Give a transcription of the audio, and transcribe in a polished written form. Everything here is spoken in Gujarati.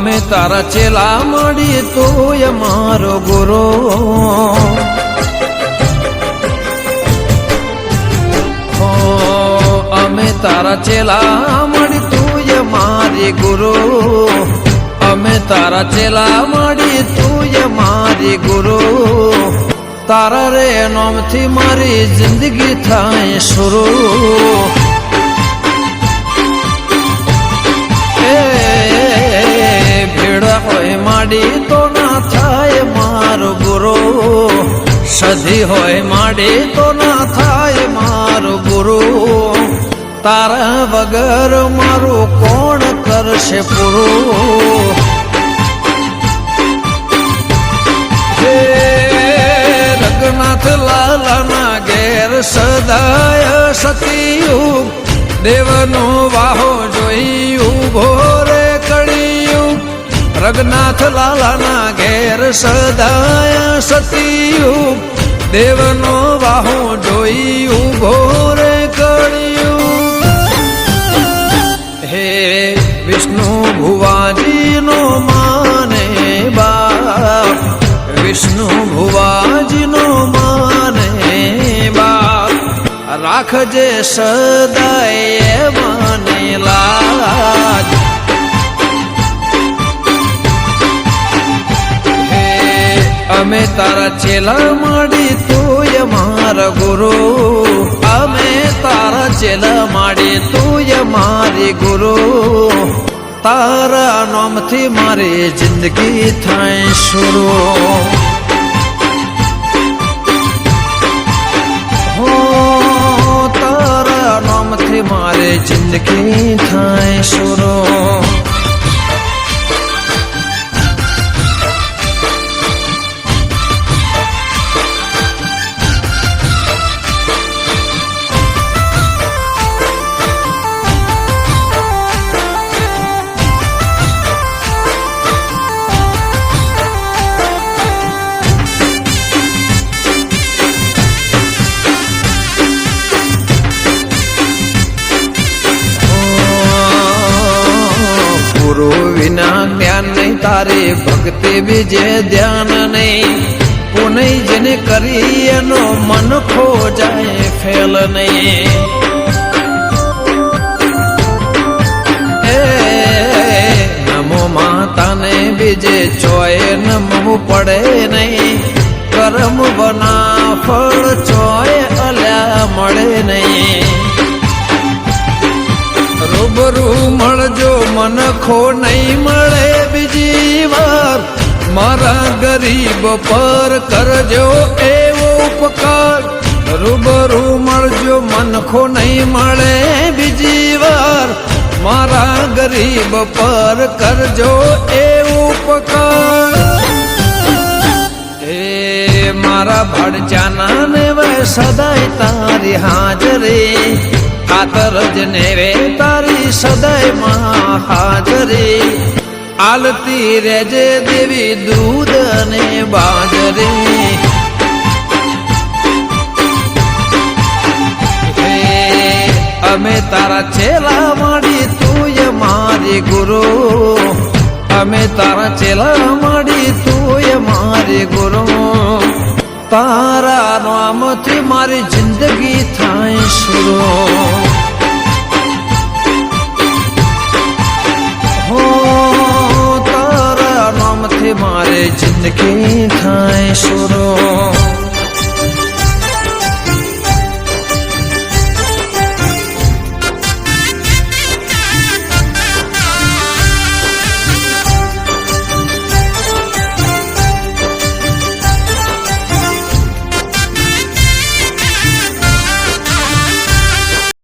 અમે તારા ચેલા મળી તું મારો ગુરુ અમે તારા ચેલા મળી તું મારી ગુરુ અમે તારા ચેલા મળી તું મારી ગુરુ તારા રે નામથી મારી જિંદગી થાય શરૂ ભીડ હોય માડી તો ના થાય મારો ગુરુ સધી હોય માડી તો ના થાય મારો ગુરુ તારા વગર મારું કોણ કરશે પૂરું રઘુનાથ લાલાના ઘેર સદાય સતીયુગ દેવનો વાહો જોઈ ઉભો રે કળિયુગ રઘુનાથ લાલાના ઘેર સદાય સતીયુગ દેવનો વાહો જોઈ ઉભો રે કળિયુગ હે વિષ્ણુ ભુવાજીનો માને બાપ વિષ્ણુ ભુવાજીનો માને બાપ રાખજે સદાય મને લાજ હે અમે તારા ચેલા મળી તું મારા ગુરુ અમે તારા ચેલા મળી તું મારી ગુરુ તારા નામથી મારી જિંદગી થાય શરૂ તારા નામથી મારી જિંદગી થાય શરૂ વિના જ્ઞાન નહીં તારી ભક્તિ બીજે ધ્યાન નહીં પુનઃ જેને કરી એનો મન ખો જાય ફેલ નહીં નમો માતાને બીજે ચોય નમવું પડે નહીં કર્મ બના ફળ ચોય અલ્યા મળે નહીં રૂબરૂ મળજો મનખો નહીં મળે બીજી વાર મારા ગરીબ પર કરજો એવો ઉપકાર રૂબરૂ મળજો મનખો નહીં મળે બીજી વાર મારા ગરીબ પર કરજો એવો ઉપકાર એ મારા ભડજાના ને વે સદાય તારી હાજરી ખાતર જ નેવે તારી સદાય માં હાજરી આલતી રેજે દેવી દૂધ અને બાજરી અમે તારા ચેલા મળી તું મારી ગુરુ અમે તારા ચેલા મળી તું મારી ગુરુ તારા નામથી મારી જિંદગી થાય શરૂ હો તારા નામથી મારી જિંદગી થાય શરૂ